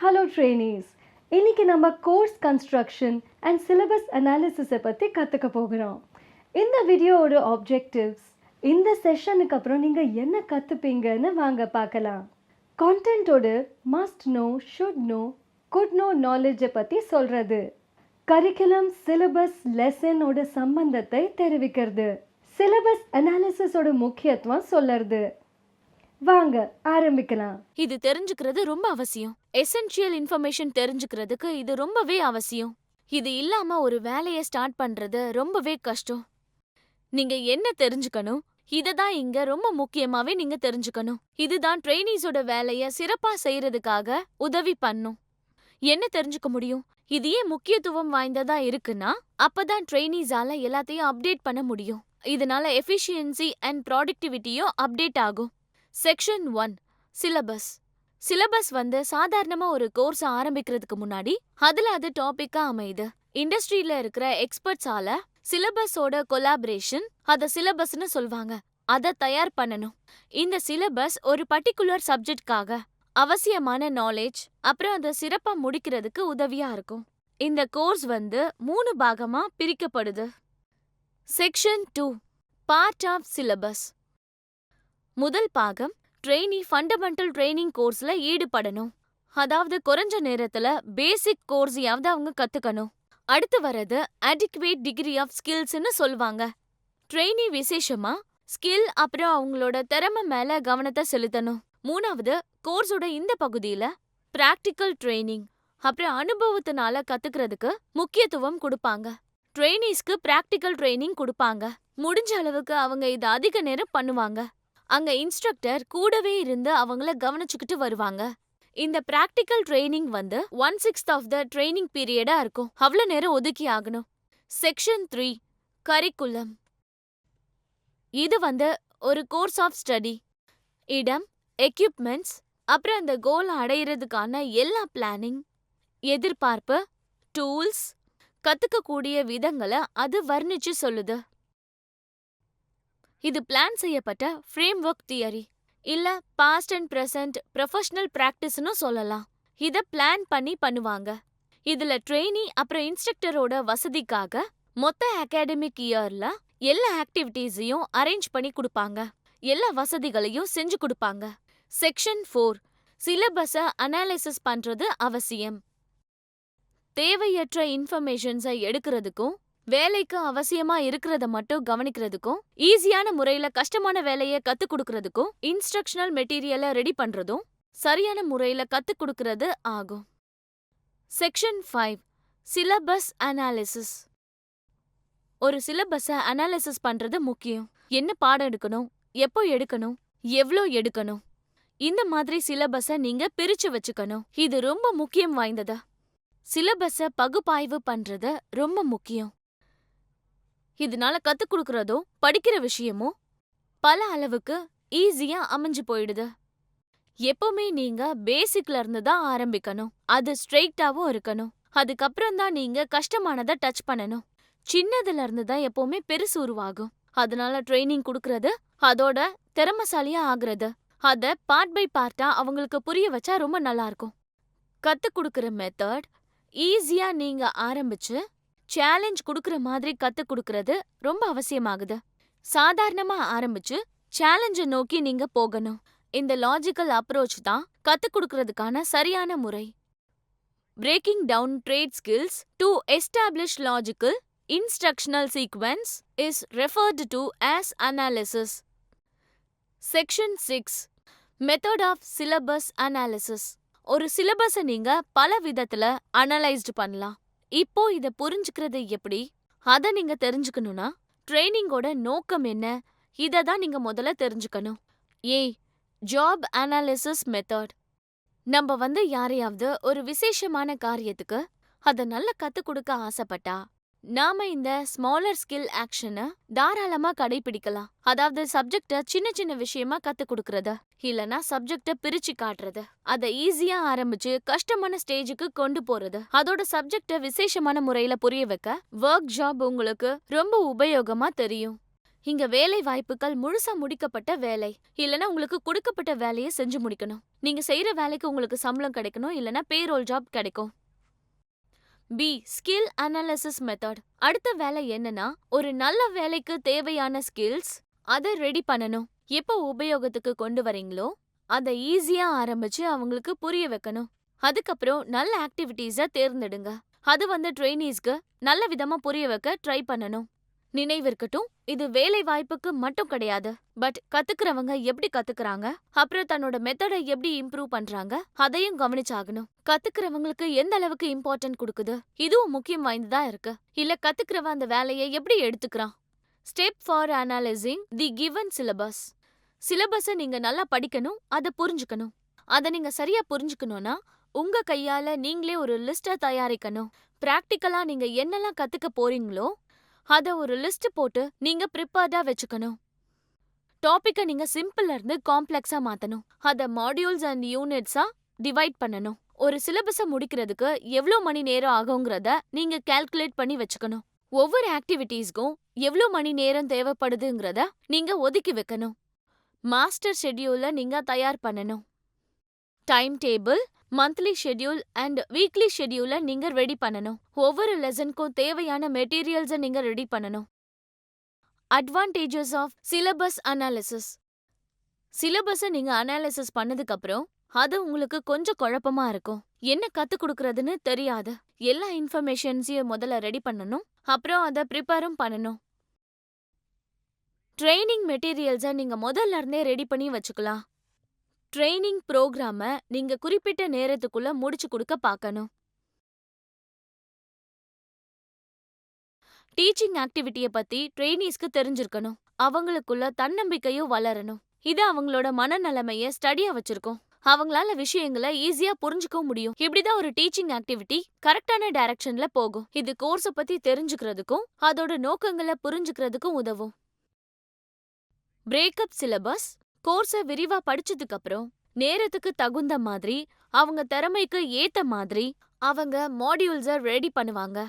Hello ட்ரெயினீஸ். இன்னைக்கு நம்ம course construction and syllabus அனாலிசிஸை பற்றி கற்றுக்க போகிறோம். இந்த வீடியோவோட ஆப்ஜெக்டிவ்ஸ், இந்த செஷனுக்கு அப்புறம் நீங்கள் என்ன கற்றுப்பீங்கன்னு வாங்க பார்க்கலாம். கான்டென்ட்டோட must know, should know, could know நாலேஜை பற்றி சொல்கிறது. கரிக்குலம் சிலபஸ் லெசனோட சம்பந்தத்தை தெரிவிக்கிறது. சிலபஸ் அனாலிசிஸோட முக்கியத்துவம் சொல்லுறது. வாங்க ஆரம்பிக்கலாம். இது தெரிஞ்சுக்கிறது ரொம்ப அவசியம். எசென்ஷியல் இன்ஃபர்மேஷன் தெரிஞ்சுக்கிறதுக்கு இது ரொம்பவே அவசியம். இது இல்லாம ஒரு வேலையை ஸ்டார்ட் பண்றது ரொம்பவே கஷ்டம். நீங்க என்ன தெரிஞ்சுக்கணும், இததான் இங்க ரொம்ப முக்கியமாவே நீங்க தெரிஞ்சுக்கணும். இதுதான் ட்ரெயினீஸோட வேலைய சிறப்பா செய்யறதுக்காக உதவி பண்ணும். என்ன தெரிஞ்சுக்க முடியும்? இது ஏன் முக்கியத்துவம் வாய்ந்ததா இருக்குன்னா, அப்பதான் ட்ரெயினீஸால எல்லாத்தையும் அப்டேட் பண்ண முடியும். இதனால எஃபிஷியன்சி அண்ட் ப்ராடக்டிவிட்டியும் அப்டேட் ஆகும். Section 1 syllabus. சிலபஸ் சாதாரணமா ஒரு கோர்ஸ் ஆரம்பிக்கிறதுக்கு முன்னாடி அதுல அது டாபிக்கா அமையுது. இண்டஸ்ட்ரியில இருக்கிற எக்ஸ்பர்ட்ஸால சிலபஸோட கொலாபரேஷன் அத சிலபஸ்னு சொல்வாங்க. அத தயார் பண்ணணும். இந்த சிலபஸ் ஒரு பர்டிகுலர் சப்ஜெக்ட்காக அவசியமான நாலேஜ் அப்புறம் அதை சிறப்பா முடிக்கிறதுக்கு உதவியா இருக்கும். இந்த கோர்ஸ் 3 பாகமா பிரிக்கப்படுது. Section 2 part of syllabus. முதல் பாகம் ட்ரெயினி ஃபண்டமெண்டல் ட்ரைனிங் கோர்ஸ்ல ஈடுபடணும். அதாவது குறைஞ்ச நேரத்துல பேசிக் கோர்ஸையாவது அவங்க கத்துக்கணும். அடுத்து வரது அடிக்குவேட் டிகிரி ஆஃப் ஸ்கில்ஸ்னு சொல்லுவாங்க. ட்ரெயினி விசேஷமா ஸ்கில் அப்புறம் அவங்களோட திறமை மேல கவனத்தை செலுத்தணும். மூணாவது கோர்ஸோட இந்த பகுதியில பிராக்டிக்கல் ட்ரைனிங் அப்புறம் அனுபவத்தினால கத்துக்கிறதுக்கு முக்கியத்துவம் கொடுப்பாங்க. ட்ரெயினீஸ்க்கு பிராக்டிக்கல் ட்ரைனிங் கொடுப்பாங்க. முடிஞ்ச அளவுக்கு அவங்க இதை அதிக நேரம் பண்ணுவாங்க. அங்க இன்ஸ்ட்ரக்டர் கூடவே இருந்து அவங்கள கவனிச்சுக்கிட்டு வருவாங்க. இந்த practical training 1/6 of the training பீரியடா இருக்கும். அவ்வளோ நேரம் ஒதுக்கி ஆகணும். Section 3 curriculum. இது ஒரு கோர்ஸ் ஆஃப் ஸ்டடி. இடம், எக்யூப்மெண்ட்ஸ் அப்புறம் அந்த கோல் அடையிறதுக்கான எல்லா பிளானிங், எதிர்பார்ப்பு, டூல்ஸ், கத்துக்கக்கூடிய விதங்களை அது வர்ணிச்சு சொல்லுது. இது பிளான் செய்யப்பட்ட ஃப்ரேம் ஒர்க் தியரி இல்ல பாஸ்ட் அண்ட் பிரசன்ட் ப்ரொஃபஷனல் பிராக்டிஸ்னு சொல்லலாம். இத பிளான் பண்ணி பண்ணுவாங்க. இதுல ட்ரெயினி அப்புறம் இன்ஸ்ட்ரக்டரோட வசதிக்காக மொத்த அகாடமிக் இயர்ல எல்லா ஆக்டிவிட்டீஸையும் அரேஞ்ச் பண்ணி கொடுப்பாங்க. எல்லா வசதிகளையும் செஞ்சு கொடுப்பாங்க. செக்ஷன் 4 சிலபஸை அனாலிசிஸ் பண்றது அவசியம். தேவையற்ற இன்ஃபர்மேஷன்ஸை எடுக்கிறதுக்கும் வேலைக்கு அவசியமா இருக்கிறத மட்டும் கவனிக்கிறதுக்கும் ஈஸியான முறையில கஷ்டமான வேலைய கத்துக் கொடுக்கறதுக்கும் இன்ஸ்ட்ரக்ஷனல் மெட்டீரியலை ரெடி பண்றதும் சரியான முறையில கத்துக் கொடுக்கறது ஆகும். Section 5 syllabus analysis. ஒரு சிலபஸை அனாலிசிஸ் பண்றது முக்கியம். என்ன பாடம் எடுக்கணும், எப்போ எடுக்கணும், எவ்ளோ எடுக்கணும், இந்த மாதிரி சிலபஸை நீங்க பிரிச்சு வச்சுக்கணும். இது ரொம்ப முக்கியம் வாய்ந்தது. சிலபஸை பகுப்பாய்வு பண்றது ரொம்ப முக்கியம். இதனால கத்துக் கொடுக்கறதும் படிக்கிற விஷயமும் பல அளவுக்கு ஈஸியா அமைஞ்சு போயிடுது. எப்பவுமே நீங்க பேசிக்ல இருந்து தான் ஆரம்பிக்கணும். அது ஸ்ட்ரெயிட்டாவும் இருக்கணும். அதுக்கப்புறம் தான் நீங்க கஷ்டமானதை டச் பண்ணணும். சின்னதுல இருந்து தான் எப்பவுமே பெருசு உருவாகும். அதனால ட்ரைனிங் கொடுக்கறது, அதோட திறமசாலியா ஆகுறது, அத பார்ட் பை பார்ட்டா அவங்களுக்கு புரிய வச்சா ரொம்ப நல்லா இருக்கும். கத்துக் கொடுக்கற மெத்தட் ஈஸியா நீங்க ஆரம்பிச்சு சேலஞ்ச் கொடுக்கற மாதிரி கத்துக் கொடுக்கறது ரொம்ப அவசியமாகுது. சாதாரணமா ஆரம்பிச்சு சேலஞ்ச நோக்கி நீங்க போகணும். இந்த லாஜிக்கல் அப்ரோச் தான் கத்துக் கொடுக்கறதுக்கான சரியான முறை. Breaking down trade skills to establish logical instructional sequence is referred to as analysis. Section 6 method of syllabus analysis. ஒரு சிலபஸை நீங்க பல விதத்துல அனலைஸ்டு பண்ணலாம். இப்போ இத புரிஞ்சுக்கிறது எப்படி, அத நீங்க தெரிஞ்சுக்கணும்னா ட்ரைனிங்கோட நோக்கம் என்ன, இத தான் நீங்க முதல்ல தெரிஞ்சுக்கணும். Job analysis method. நம்ம யாரையாவது ஒரு விசேஷமான காரியத்துக்கு அத நல்லா கத்துக் கொடுக்க ஆசைப்பட்டா நாம இந்த ஸ்மாலர் ஸ்கில் ஆக்ஷனை தாராளமா கடைபிடிக்கலாம். அதாவது சப்ஜெக்ட சின்ன சின்ன விஷயமா கத்துக் கொடுக்கறது, இல்லனா சப்ஜெக்ட பிரிச்சு காட்டுறது, அதை ஈஸியா ஆரம்பிச்சு கஷ்டமான ஸ்டேஜுக்கு கொண்டு போறது, அதோட சப்ஜெக்ட விசேஷமான முறையில புரிய வைக்க ஒர்க் ஜாப் உங்களுக்கு ரொம்ப உபயோகமா தெரியும். இங்க வேலை வாய்ப்புகள் முழுசா முடிக்கப்பட்ட வேலை. இல்லனா உங்களுக்கு கொடுக்கப்பட்ட வேலையை செஞ்சு முடிக்கணும். நீங்க செய்யற வேலைக்கு உங்களுக்கு சம்பளம் கிடைக்கணும், இல்லனா பேரோல் ஜாப் கிடைக்கும். பி. Skill analysis method. அடுத்த வேலை என்னன்னா, ஒரு நல்ல வேலைக்கு தேவையான ஸ்கில்ஸ் அதை ரெடி பண்ணணும். எப்போ உபயோகத்துக்கு கொண்டு வரீங்களோ அதை ஈஸியா ஆரம்பிச்சு அவங்களுக்கு புரிய வைக்கணும். அதுக்கப்புறம் நல்ல ஆக்டிவிட்டீஸை தேர்ந்தெடுங்க. அது ட்ரெயினீஸ்க்கு நல்ல விதமா புரிய வைக்க ட்ரை பண்ணணும். நினைவிருக்கட்டும், இது வேலை வாய்ப்புக்கு மட்டும் கிடையாது. பட் கத்துக்கிறவங்க எப்படி கத்துக்கிறாங்க, அப்புறம் தன்னோட மெத்தடை எப்படி இம்ப்ரூவ் பண்றாங்க, அதையும் கவனிச்சாகணும். கத்துக்கிறவங்களுக்கு எந்த அளவுக்கு இம்பார்ட்டன்ட் கொடுக்குது, இதுவும் முக்கியம் வாய்ந்ததா இருக்கு. இல்ல கத்துக்கிறவன் அந்த வேலையை எப்படி எடுத்துக்கிறான். Step for analysing the given syllabus. சிலபஸை நீங்க நல்லா படிக்கணும், அதை புரிஞ்சுக்கணும். அதை நீங்க சரியா புரிஞ்சுக்கணும்னா உங்க கையால நீங்களே ஒரு லிஸ்ட தயாரிக்கணும். பிராக்டிக்கலா நீங்க என்னெல்லாம் கத்துக்க போறீங்களோ அத ஒரு லிஸ்ட் போட்டு நீங்க ப்ரிப்பேர்டா வச்சுக்கணும். டாபிக்க நீங்க சிம்பிள்ல இருந்து காம்ப்ளெக்ஸா மாத்தணும். அத மாடியூல்ஸ் அண்ட் யூனிட்ஸா டிவைட் பண்ணணும். ஒரு சிலபஸ முடிக்கிறதுக்கு எவ்ளோ மணி நேரம் ஆகுங்கிறத நீங்க கால்குலேட் பண்ணி வச்சுக்கணும். ஒவ்வொரு ஆக்டிவிட்டீஸ்க்கும் எவ்ளோ மணி நேரம் தேவைப்படுதுங்கிறத நீங்க ஒதுக்கி வைக்கணும். மாஸ்டர் ஷெட்யூல நீங்க தயார் பண்ணணும். Time table, monthly schedule and weekly ஷெட்யூல நீங்க ரெடி பண்ணணும். ஒவ்வொரு லெசனுக்கும் தேவையான மெட்டீரியல்ஸை நீங்க ரெடி பண்ணணும். Advantages of syllabus analysis. சிலபஸை நீங்க அனாலிசிஸ் பண்ணதுக்கு அப்புறம் அது உங்களுக்கு கொஞ்சம் குழப்பமா இருக்கும். என்ன கத்துக் கொடுக்கறதுன்னு தெரியாது. எல்லா இன்ஃபர்மேஷன்ஸையும் முதல்ல ரெடி பண்ணணும், அப்புறம் அதை ப்ரிப்பேரும் பண்ணணும். ட்ரைனிங் மெட்டீரியல்ஸை நீங்க முதல்ல இருந்தே ரெடி பண்ணி வச்சுக்கலாம். ட்ரைனிங் ப்ரோக்ராம நீங்க குறிப்பிட்ட நேரத்துக்குள்ள முடிச்சு கொடுக்க பார்க்கணும். டீச்சிங் ஆக்டிவிட்டிய பத்தி ட்ரெயினீஸ்க்கு தெரிஞ்சிருக்கணும். அவங்களுக்குள்ள தன்னம்பிக்கையும் வளரணும். இது அவங்களோட மனநிலைமைய ஸ்டடியா வச்சிருக்கும். அவங்களால விஷயங்களை ஈஸியா புரிஞ்சுக்கவும் முடியும். இப்படிதான் ஒரு டீச்சிங் ஆக்டிவிட்டி கரெக்டான டைரக்ஷன்ல போகும். இது கோர்ஸ பத்தி தெரிஞ்சுக்கிறதுக்கும் அதோட நோக்கங்களை புரிஞ்சுக்கிறதுக்கும் உதவும். Breakup syllabus. கோர்ஸை விரிவா படிச்சதுக்கு அப்புறம் நேரத்துக்கு தகுந்த மாதிரி அவங்க திறமைக்கு ஏத்த மாதிரி அவங்க மாடியூல்ஸை ரெடி பண்ணுவாங்க.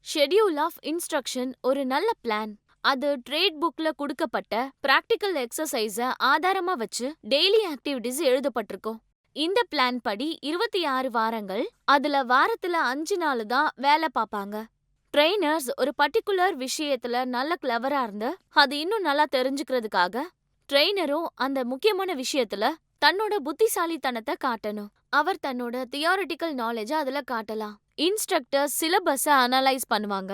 ஷெட்யூல் ஆஃப் இன்ஸ்ட்ரக்ஷன் ஒரு நல்ல பிளான். அது ட்ரேட் புக்ல கொடுக்கப்பட்ட பிராக்டிக்கல் எக்ஸசைஸை ஆதாரமா வச்சு டெய்லி ஆக்டிவிட்டிஸ் எழுதப்பட்டிருக்கும். இந்த பிளான் படி 26 வாரங்கள், அதுல வாரத்துல 5 நாள் தான் வேலை பார்ப்பாங்க. ட்ரெயினர்ஸ் ஒரு பர்டிகுலர் விஷயத்துல நல்ல கிளவரா இருந்து அது இன்னும் நல்லா தெரிஞ்சுக்கிறதுக்காக ட்ரெயினரும் அந்த முக்கியமான விஷயத்துல தன்னோட புத்திசாலித்தனத்தை காட்டணும். அவர் தன்னோட தியாரிட்டிக்கல் நாலேஜ அதுல காட்டலாம். இன்ஸ்ட்ரக்டர் சிலபஸ அனலைஸ் பண்ணுவாங்க.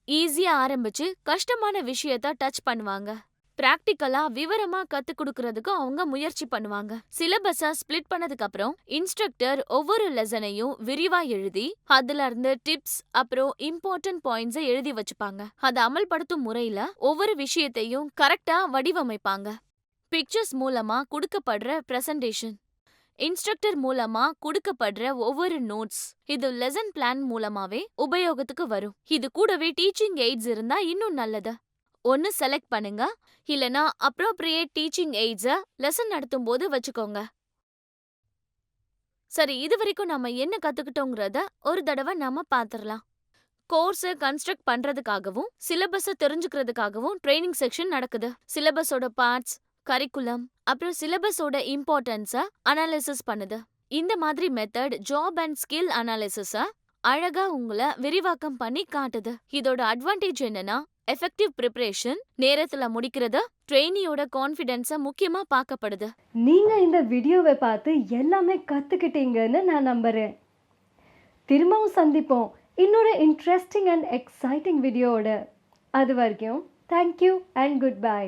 ஈஸியா ஆரம்பிச்சு கஷ்டமான விஷயத்த டச் பண்ணுவாங்க. பிராக்டிக்கலா விவரமா கத்து கொடுக்கறதுக்கு அவங்க முயற்சி பண்ணுவாங்க. சிலபஸ ஸ்பிளிட் பண்ணதுக்கு அப்புறம் இன்ஸ்ட்ரக்டர் ஒவ்வொரு லெசனையும் விரிவா எழுதி அதுல இருந்து டிப்ஸ் அப்புறம் இம்பார்ட்டன்ட் பாயிண்ட்ஸை எழுதி வச்சுப்பாங்க. அதை அமல்படுத்தும் முறையில ஒவ்வொரு விஷயத்தையும் கரெக்டா வடிவமைப்பாங்க. பிக்சர்ஸ் மூலமா கொடுக்கப்படுற பிரசன்டேஷன். இன்ஸ்ட்ரக்டர் மூலமா கொடுக்கப்படுற ஒவ்வொரு நோட்ஸ் இது லெசன் பிளான் மூலமாவே உபயோகத்துக்கு வரும். இது கூடவே டீச்சிங் எய்ட்ஸ் இருந்தா இன்னும் நல்லது. ஒன்னு செலக்ட் பண்ணுங்க, இல்லனா அப்ரோப்ரியேட் டீச்சிங் எய்ட்ஸ லெசன் நடத்தும் போது வச்சுக்கோங்க. சரி, இது வரைக்கும் நாம என்ன கத்துக்கிட்டோங்கிறத ஒரு தடவை நாம பாத்துரலாம். கோர்ஸை கன்ஸ்ட்ரக்ட் பண்றதுக்காகவும் சிலபஸை தெரிஞ்சுக்கிறதுக்காகவும் ட்ரைனிங் செக்ஷன் நடக்குது. சிலபஸோட பார்ட்ஸ், கரிக்குலம் அப்புறம் சிலபஸோட இம்பார்ட்டன்ஸை அனாலிசிஸ் பண்ணுது. இந்த மாதிரி மெத்தட் ஜாப் அண்ட் ஸ்கில் அனாலிசிஸை அழகா உங்களை விரிவாக்கம் பண்ணி காட்டுது. இதோட அட்வான்டேஜ் என்னன்னா எஃபெக்டிவ் ப்ரிப்பரேஷன், நேரத்துல முடிக்கிறது, ட்ரெயினியோட கான்ஃபிடென்ஸை முக்கியமா பார்க்கப்படுது. நீங்க இந்த வீடியோவை பார்த்து எல்லாமே கத்துக்கிட்டீங்கன்னு நான் நம்புறேன். திரும்பவும் சந்திப்போம் இன்னொரு இன்ட்ரெஸ்டிங் அண்ட் எக்ஸைட்டிங் வீடியோவோட. அது வரைக்கும் தேங்க்யூ அண்ட் குட் பை.